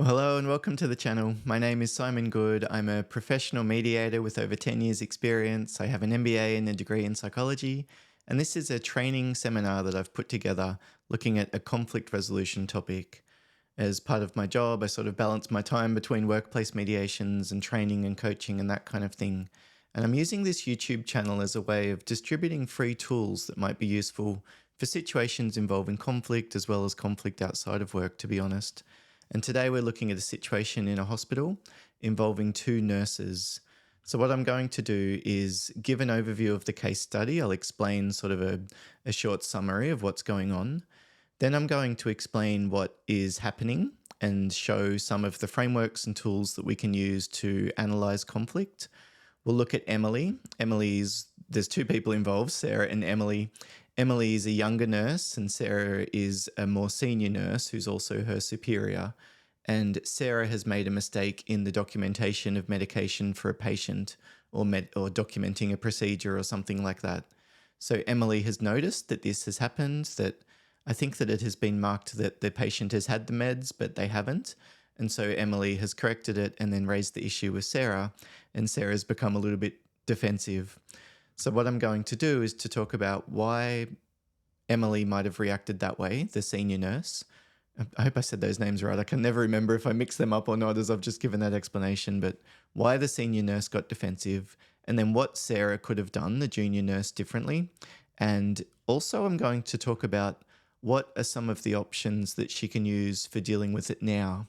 Well, hello and welcome to the channel. My name is Simon Good. I'm a professional mediator with over 10 years experience. I have an MBA and a degree in psychology, and this is a training seminar that I've put together looking at a conflict resolution topic. As part of my job, I sort of balance my time between workplace mediations and training and coaching and that kind of thing. And I'm using this YouTube channel as a way of distributing free tools that might be useful for situations involving conflict as well as conflict outside of work, to be honest. And today we're looking at a situation in a hospital involving two nurses. So what I'm going to do is give an overview of the case study. I'll explain sort of a short summary of what's going on. Then I'm going to explain what is happening and show some of the frameworks and tools that we can use to analyze conflict. We'll look at Emily. There's two people involved, Sarah and Emily. Emily is a younger nurse and Sarah is a more senior nurse who's also her superior. And Sarah has made a mistake in the documentation of medication for a patient or documenting a procedure or something like that. So Emily has noticed that this has happened, that I think that it has been marked that the patient has had the meds, but they haven't. And so Emily has corrected it and then raised the issue with Sarah, and Sarah's become a little bit defensive. So what I'm going to do is to talk about why Emily might have reacted that way, the senior nurse. I hope I said those names right. I can never remember if I mix them up or not, as I've just given that explanation, but why the senior nurse got defensive, and then what Sarah could have done, the junior nurse, differently. And also I'm going to talk about what are some of the options that she can use for dealing with it now.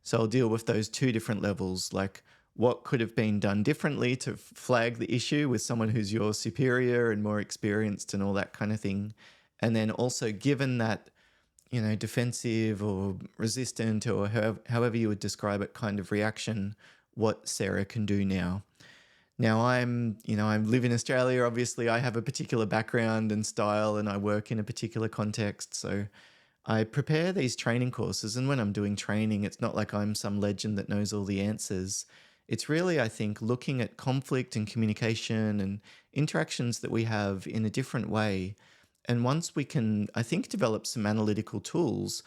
So I'll deal with those two different levels, like what could have been done differently to flag the issue with someone who's your superior and more experienced and all that kind of thing. And then also, given that, defensive or resistant or however you would describe it kind of reaction, what Sarah can do now. Now I live in Australia. Obviously, I have a particular background and style and I work in a particular context. So I prepare these training courses, and when I'm doing training, it's not like I'm some legend that knows all the answers. It's really, I think, looking at conflict and communication and interactions that we have in a different way. And once we can, I think, develop some analytical tools,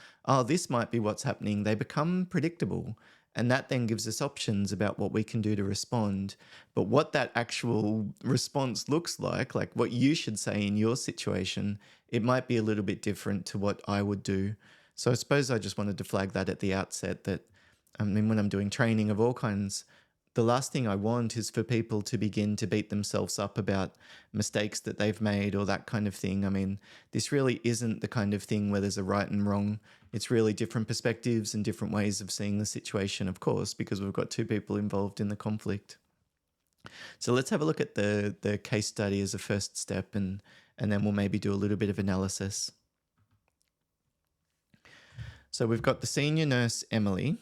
this might be what's happening, they become predictable. And that then gives us options about what we can do to respond. But what that actual response looks like what what should say in your situation, it might be a little bit different to what I would do. So I suppose I just wanted to flag that at the outset that, when I'm doing training of all kinds, the last thing I want is for people to begin to beat themselves up about mistakes that they've made or that kind of thing. This really isn't the kind of thing where there's a right and wrong. It's really different perspectives and different ways of seeing the situation, of course, because we've got two people involved in the conflict. So let's have a look at the case study as a first step, and then we'll maybe do a little bit of analysis. So we've got the senior nurse, Emily,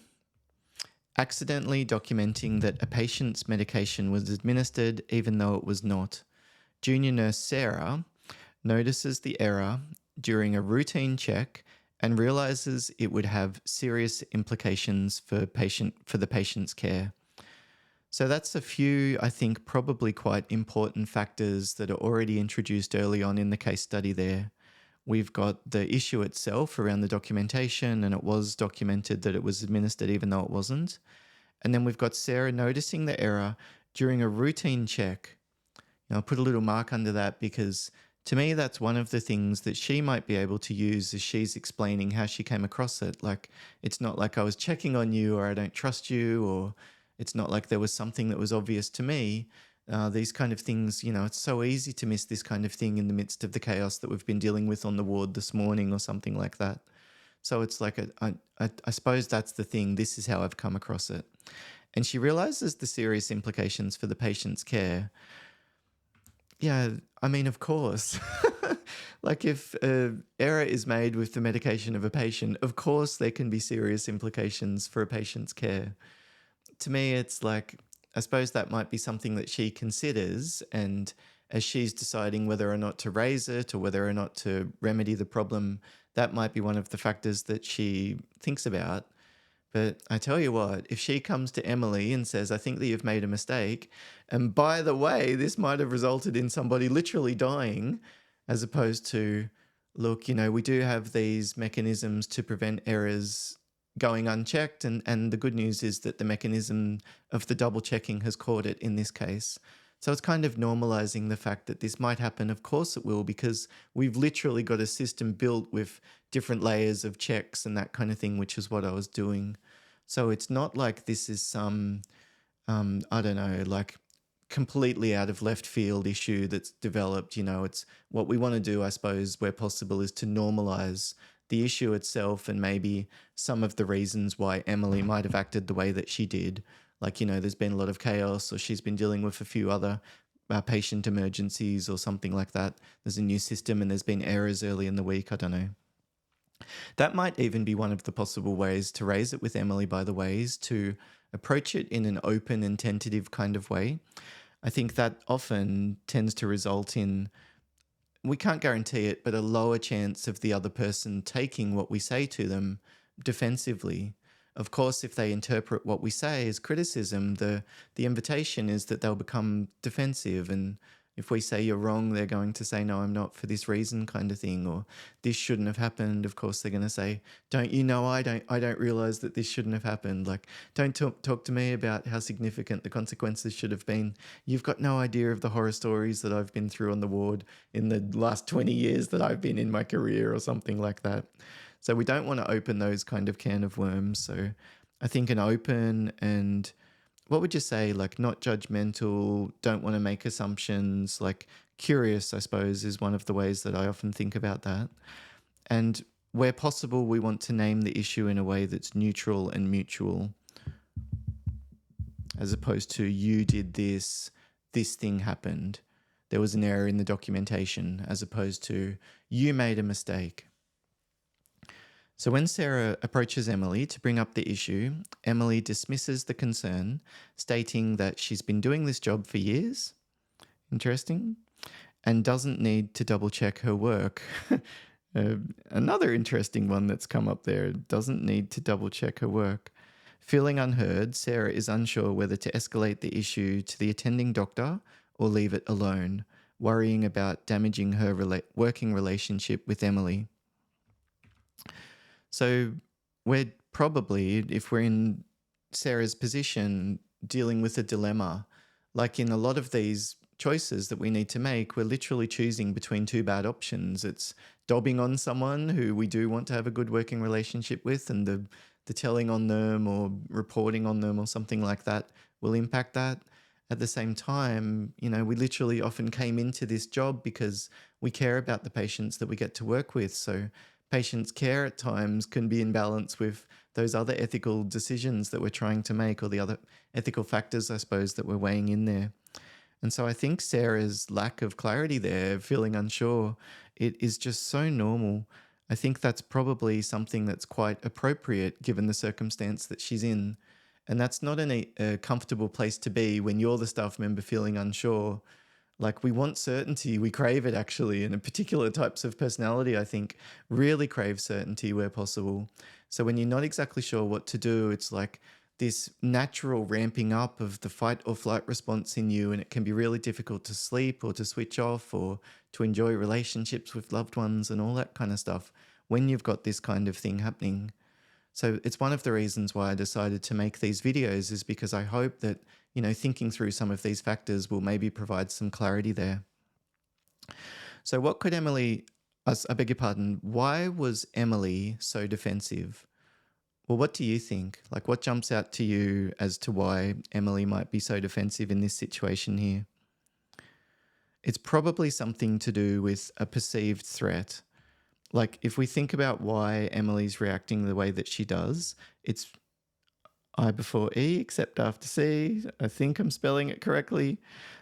accidentally documenting that a patient's medication was administered even though it was not. Junior nurse Sarah notices the error during a routine check and realizes it would have serious implications for the patient's care. So that's a few, I think, probably quite important factors that are already introduced early on in the case study there. We've got the issue itself around the documentation, and it was documented that it was administered even though it wasn't. And then we've got Sarah noticing the error during a routine check. I'll put a little mark under that because to me, that's one of the things that she might be able to use as she's explaining how she came across it. It's not like I was checking on you or I don't trust you, or it's not like there was something that was obvious to me. These kind of things, it's so easy to miss this kind of thing in the midst of the chaos that we've been dealing with on the ward this morning or something like that. So it's like, I suppose that's the thing. This is how I've come across it. And she realizes the serious implications for the patient's care. Yeah, of course. If an error is made with the medication of a patient, of course there can be serious implications for a patient's care. To me, it's I suppose that might be something that she considers, and as she's deciding whether or not to raise it or whether or not to remedy the problem, that might be one of the factors that she thinks about. But I tell you what, if she comes to Emily and says, I think that you've made a mistake, and by the way, this might have resulted in somebody literally dying, as opposed to, look, we do have these mechanisms to prevent errors going unchecked. And the good news is that the mechanism of the double checking has caught it in this case. So it's kind of normalizing the fact that this might happen. Of course it will, because we've literally got a system built with different layers of checks and that kind of thing, which is what I was doing. So it's not like this is some, I don't know, like completely out of left field issue that's developed. It's what we want to do, I suppose, where possible, is to normalize the issue itself and maybe some of the reasons why Emily might have acted the way that she did. Like, there's been a lot of chaos, or she's been dealing with a few other patient emergencies or something like that. There's a new system and there's been errors early in the week. I don't know. That might even be one of the possible ways to raise it with Emily, by the way, is to approach it in an open and tentative kind of way. I think that often tends to result in, we can't guarantee it, but a lower chance of the other person taking what we say to them defensively. Of course, if they interpret what we say as criticism, the invitation is that they'll become defensive. And if we say you're wrong, they're going to say, no, I'm not, for this reason, kind of thing, or this shouldn't have happened. Of course, they're going to say, don't you know, I don't realize that this shouldn't have happened. Like, don't talk to me about how significant the consequences should have been. You've got no idea of the horror stories that I've been through on the ward in the last 20 years that I've been in my career, or something like that. So we don't want to open those kind of can of worms. So I think an open and, what would you say, like not judgmental, don't want to make assumptions, like curious, I suppose, is one of the ways that I often think about that. And where possible, we want to name the issue in a way that's neutral and mutual, as opposed to you did this thing happened. There was an error in the documentation, as opposed to you made a mistake. So when Sarah approaches Emily to bring up the issue, Emily dismisses the concern, stating that she's been doing this job for years, interesting, and doesn't need to double check her work. Another interesting one that's come up there, doesn't need to double check her work. Feeling unheard, Sarah is unsure whether to escalate the issue to the attending doctor or leave it alone, worrying about damaging her working relationship with Emily. So we're probably, if we're in Sarah's position, dealing with a dilemma. Like in a lot of these choices that we need to make, we're literally choosing between two bad options. It's dobbing on someone who we do want to have a good working relationship with, and the telling on them or reporting on them or something like that will impact that. At the same time, we literally often came into this job because we care about the patients that we get to work with. So patients' care at times can be in balance with those other ethical decisions that we're trying to make, or the other ethical factors, I suppose, that we're weighing in there. And so I think Sarah's lack of clarity there, feeling unsure, it is just so normal. I think that's probably something that's quite appropriate given the circumstance that she's in. And that's not a comfortable place to be when you're the staff member feeling unsure. Like, we want certainty, we crave it actually, and particular types of personality, I think, really crave certainty where possible. So when you're not exactly sure what to do, it's like this natural ramping up of the fight or flight response in you, and it can be really difficult to sleep or to switch off or to enjoy relationships with loved ones and all that kind of stuff when you've got this kind of thing happening. So it's one of the reasons why I decided to make these videos, is because I hope that, thinking through some of these factors will maybe provide some clarity there. So what could Emily, I beg your pardon, why was Emily so defensive? Well, what do you think? Like, what jumps out to you as to why Emily might be so defensive in this situation here? It's probably something to do with a perceived threat. Like, if we think about why Emily's reacting the way that she does, it's I before E except after C. I think I'm spelling it correctly.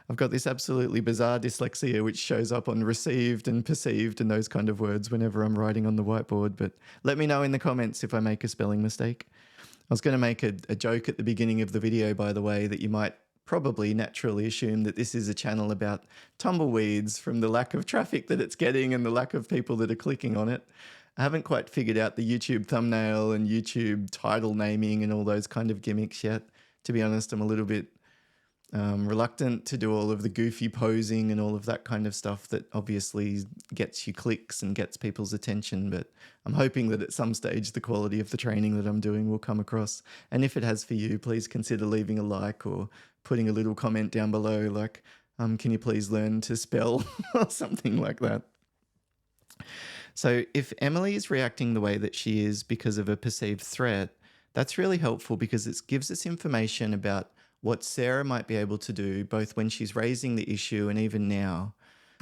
I've got this absolutely bizarre dyslexia which shows up on received and perceived and those kind of words whenever I'm writing on the whiteboard. But let me know in the comments if I make a spelling mistake. I was going to make a joke at the beginning of the video, by the way, that you might probably naturally assume that this is a channel about tumbleweeds from the lack of traffic that it's getting and the lack of people that are clicking on it. I haven't quite figured out the YouTube thumbnail and YouTube title naming and all those kind of gimmicks yet. To be honest, I'm a little bit reluctant to do all of the goofy posing and all of that kind of stuff that obviously gets you clicks and gets people's attention. But I'm hoping that at some stage the quality of the training that I'm doing will come across. And if it has for you, please consider leaving a like or putting a little comment down below like, can you please learn to spell or something like that. So if Emily is reacting the way that she is because of a perceived threat, that's really helpful because it gives us information about what Sarah might be able to do both when she's raising the issue and even now.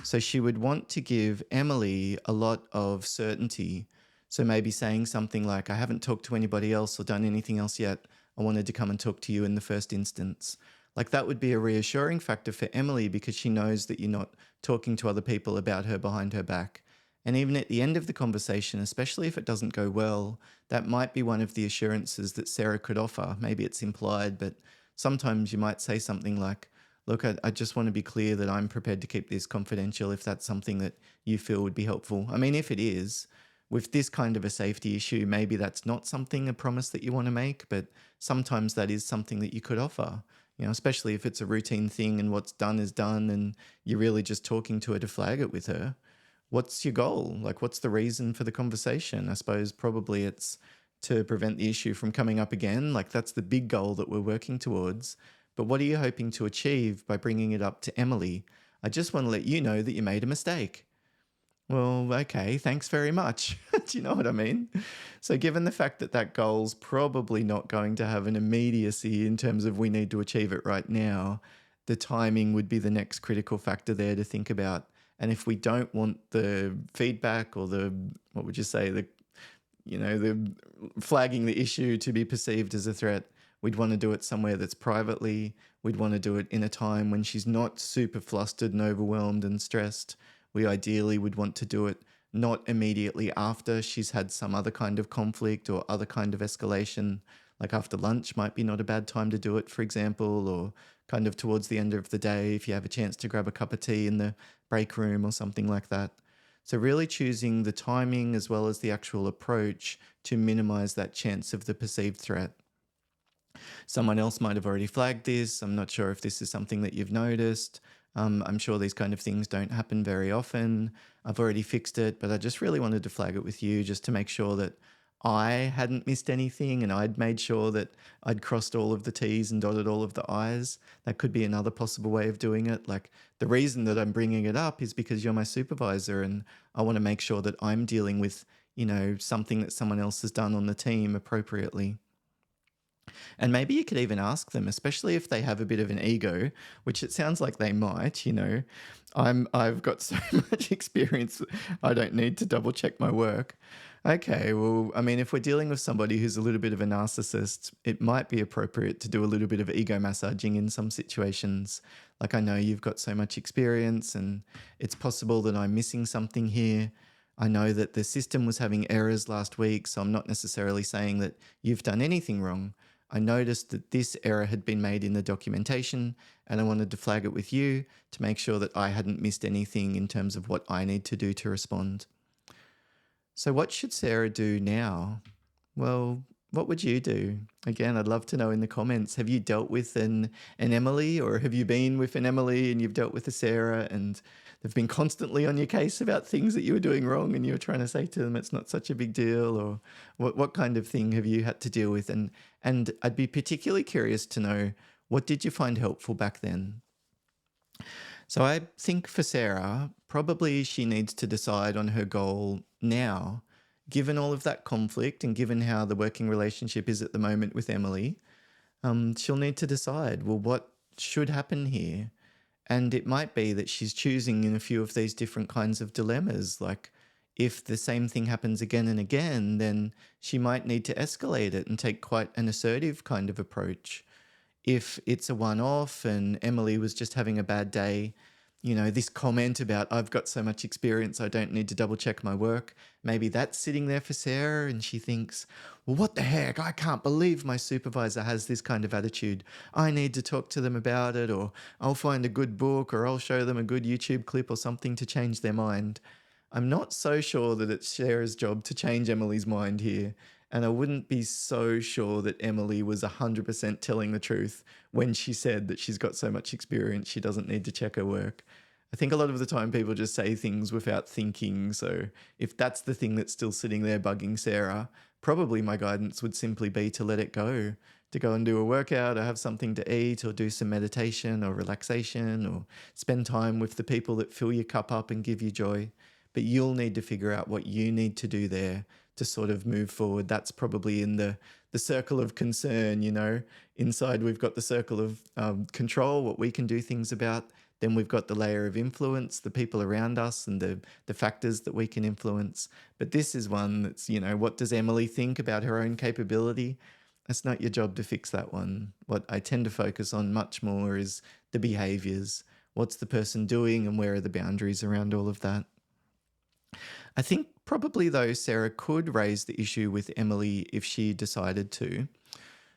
So she would want to give Emily a lot of certainty. So maybe saying something like, I haven't talked to anybody else or done anything else yet. I wanted to come and talk to you in the first instance. Like that would be a reassuring factor for Emily because she knows that you're not talking to other people about her behind her back. And even at the end of the conversation, especially if it doesn't go well, that might be one of the assurances that Sarah could offer. Maybe it's implied, but sometimes you might say something like, look, I just want to be clear that I'm prepared to keep this confidential if that's something that you feel would be helpful. I mean, if it is, with this kind of a safety issue, maybe that's not something, a promise that you want to make, but sometimes that is something that you could offer. You know, especially if it's a routine thing and what's done is done and you're really just talking to her to flag it with her. What's your goal? Like, what's the reason for the conversation? I suppose probably it's to prevent the issue from coming up again. Like, that's the big goal that we're working towards. But what are you hoping to achieve by bringing it up to Emily? I just want to let you know that you made a mistake. Well, okay, thanks very much. Do you know what I mean? So given the fact that that goal's probably not going to have an immediacy in terms of we need to achieve it right now, the timing would be the next critical factor there to think about. And if we don't want the feedback or the, what would you say, the flagging the issue to be perceived as a threat, we'd want to do it somewhere that's privately. We'd want to do it in a time when she's not super flustered and overwhelmed and stressed. We ideally would want to do it not immediately after she's had some other kind of conflict or other kind of escalation. Like after lunch might be not a bad time to do it, for example, or kind of towards the end of the day if you have a chance to grab a cup of tea in the break room or something like that. So really choosing the timing as well as the actual approach to minimize that chance of the perceived threat. Someone else might have already flagged this. I'm not sure if this is something that you've noticed. I'm sure these kind of things don't happen very often. I've already fixed it, but I just really wanted to flag it with you just to make sure that I hadn't missed anything and I'd made sure that I'd crossed all of the T's and dotted all of the I's. That could be another possible way of doing it. Like the reason that I'm bringing it up is because you're my supervisor and I want to make sure that I'm dealing with, something that someone else has done on the team appropriately. And maybe you could even ask them, especially if they have a bit of an ego, which it sounds like they might, I've got so much experience, I don't need to double check my work. Okay, well, I mean, if we're dealing with somebody who's a little bit of a narcissist, it might be appropriate to do a little bit of ego massaging in some situations. Like, I know you've got so much experience and it's possible that I'm missing something here. I know that the system was having errors last week, so I'm not necessarily saying that you've done anything wrong. I noticed that this error had been made in the documentation and I wanted to flag it with you to make sure that I hadn't missed anything in terms of what I need to do to respond. So what should Sarah do now? Well, what would you do? Again, I'd love to know in the comments. Have you dealt with an Emily, or have you been with an Emily and you've dealt with a Sarah and they've been constantly on your case about things that you were doing wrong and you were trying to say to them it's not such a big deal? Or what kind of thing have you had to deal with? And I'd be particularly curious to know, what did you find helpful back then? So I think for Sarah, probably she needs to decide on her goal now. Given all of that conflict and given how the working relationship is at the moment with Emily, she'll need to decide, well, what should happen here? And it might be that she's choosing in a few of these different kinds of dilemmas. Like if the same thing happens again and again, then she might need to escalate it and take quite an assertive kind of approach. If it's a one-off and Emily was just having a bad day, this comment about I've got so much experience, I don't need to double check my work. Maybe that's sitting there for Sarah and she thinks, well, what the heck? I can't believe my supervisor has this kind of attitude. I need to talk to them about it, or I'll find a good book, or I'll show them a good YouTube clip or something to change their mind. I'm not so sure that it's Sarah's job to change Emily's mind here. And I wouldn't be so sure that Emily was 100% telling the truth when she said that she's got so much experience she doesn't need to check her work. I think a lot of the time people just say things without thinking. So if that's the thing that's still sitting there bugging Sarah, probably my guidance would simply be to let it go, to go and do a workout or have something to eat or do some meditation or relaxation or spend time with the people that fill your cup up and give you joy. But you'll need to figure out what you need to do there to sort of move forward. That's probably in the circle of concern, you know. Inside we've got the circle of control, what we can do things about. Then we've got the layer of influence, the people around us and the factors that we can influence. But this is one that's, you know, what does Emily think about her own capability? It's not your job to fix that one. What I tend to focus on much more is the behaviors. What's the person doing and where are the boundaries around all of that? I think probably though Sarah could raise the issue with Emily if she decided to.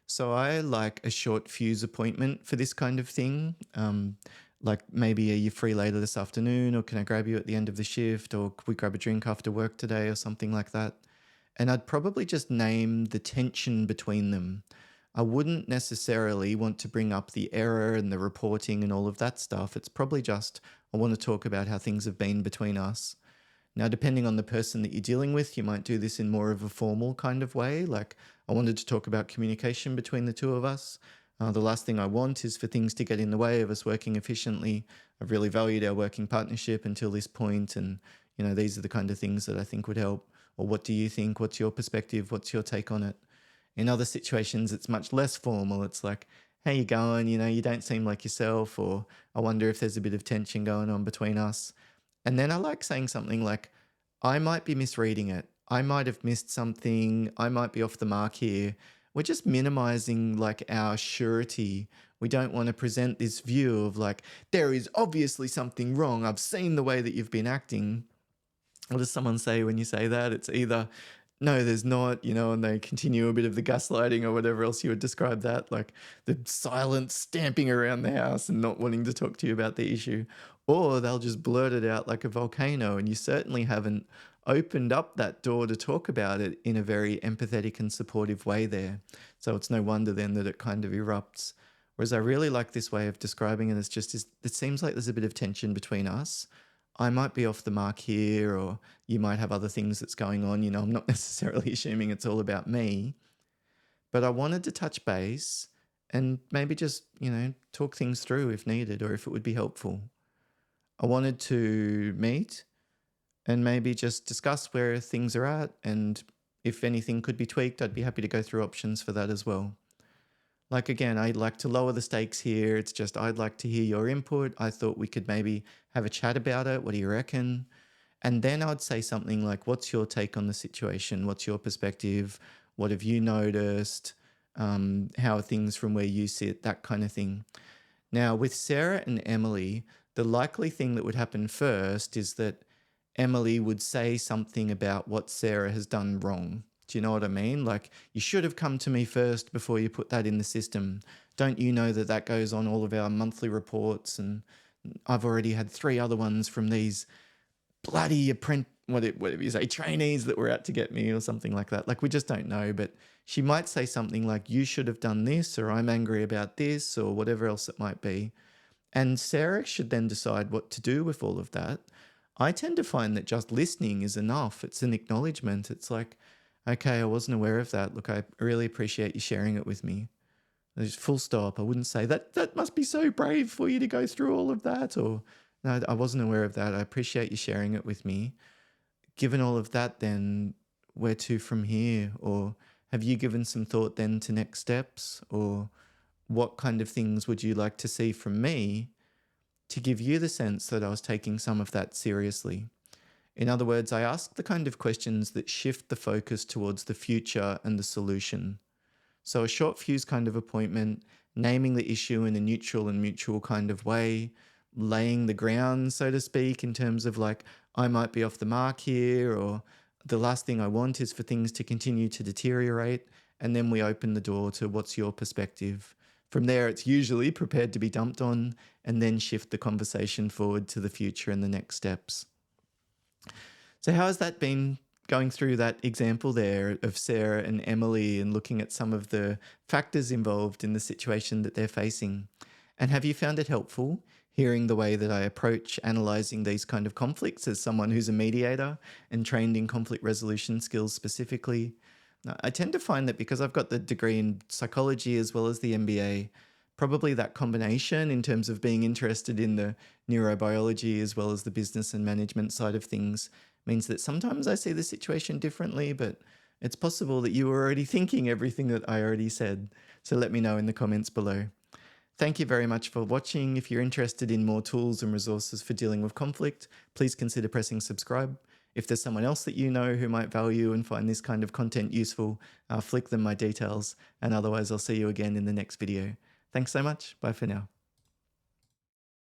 So I like a short fuse appointment for this kind of thing. Like maybe are you free later this afternoon, or can I grab you at the end of the shift, or could we grab a drink after work today, or something like that. And I'd probably just name the tension between them. I wouldn't necessarily want to bring up the error and the reporting and all of that stuff. It's probably just I want to talk about how things have been between us. Now, depending on the person that you're dealing with, you might do this in more of a formal kind of way. Like, I wanted to talk about communication between the two of us. The last thing I want is for things to get in the way of us working efficiently. I've really valued our working partnership until this point, and you know, these are the kind of things that I think would help. Or what do you think? What's your perspective? What's your take on it? In other situations, it's much less formal. It's like, how you going? You know, you don't seem like yourself, or I wonder if there's a bit of tension going on between us. And then I like saying something like, I might be misreading it. I might have missed something. I might be off the mark here. We're just minimizing like our surety. We don't want to present this view of like, there is obviously something wrong. I've seen the way that you've been acting. What does someone say when you say that? It's either, no, there's not, you know, and they continue a bit of the gaslighting or whatever else you would describe that, like the silent stamping around the house and not wanting to talk to you about the issue. Or they'll just blurt it out like a volcano, and you certainly haven't opened up that door to talk about it in a very empathetic and supportive way there. So it's no wonder then that it kind of erupts. Whereas I really like this way of describing it as just, it seems like there's a bit of tension between us. I might be off the mark here, or you might have other things that's going on. You know, I'm not necessarily assuming it's all about me, but I wanted to touch base and maybe just, you know, talk things through if needed or if it would be helpful. I wanted to meet and maybe just discuss where things are at, and if anything could be tweaked, I'd be happy to go through options for that as well. Like, again, I'd like to lower the stakes here. It's just I'd like to hear your input. I thought we could maybe have a chat about it. What do you reckon? And then I'd say something like, what's your take on the situation? What's your perspective? What have you noticed? How are things from where you sit? That kind of thing. Now, with Sarah and Emily, the likely thing that would happen first is that Emily would say something about what Sarah has done wrong. Do you know what I mean? Like, you should have come to me first before you put that in the system. Don't you know that that goes on all of our monthly reports? And I've already had 3 other ones from these bloody whatever you say, trainees that were out to get me or something like that. Like, we just don't know. But she might say something like, you should have done this, or I'm angry about this, or whatever else it might be. And Sarah should then decide what to do with all of that. I tend to find that just listening is enough. It's an acknowledgement. It's like, okay, I wasn't aware of that. Look, I really appreciate you sharing it with me. There's full stop. I wouldn't say that must be so brave for you to go through all of that, or no, I wasn't aware of that. I appreciate you sharing it with me. Given all of that, then where to from here? Or have you given some thought then to next steps? Or what kind of things would you like to see from me to give you the sense that I was taking some of that seriously? In other words, I ask the kind of questions that shift the focus towards the future and the solution. So a short fuse kind of appointment, naming the issue in a neutral and mutual kind of way, laying the ground, so to speak, in terms of like, I might be off the mark here, or the last thing I want is for things to continue to deteriorate. And then we open the door to what's your perspective. From there, it's usually prepared to be dumped on, and then shift the conversation forward to the future and the next steps. So how has that been going through that example there of Sarah and Emily and looking at some of the factors involved in the situation that they're facing. And have you found it helpful hearing the way that I approach analyzing these kind of conflicts as someone who's a mediator and trained in conflict resolution skills specifically? Now, I tend to find that because I've got the degree in psychology as well as the MBA, probably that combination in terms of being interested in the neurobiology as well as the business and management side of things means that sometimes I see the situation differently, but it's possible that you were already thinking everything that I already said. So let me know in the comments below. Thank you very much for watching. If you're interested in more tools and resources for dealing with conflict, please consider pressing subscribe. If there's someone else that you know who might value and find this kind of content useful, flick them my details. And otherwise, I'll see you again in the next video. Thanks so much. Bye for now.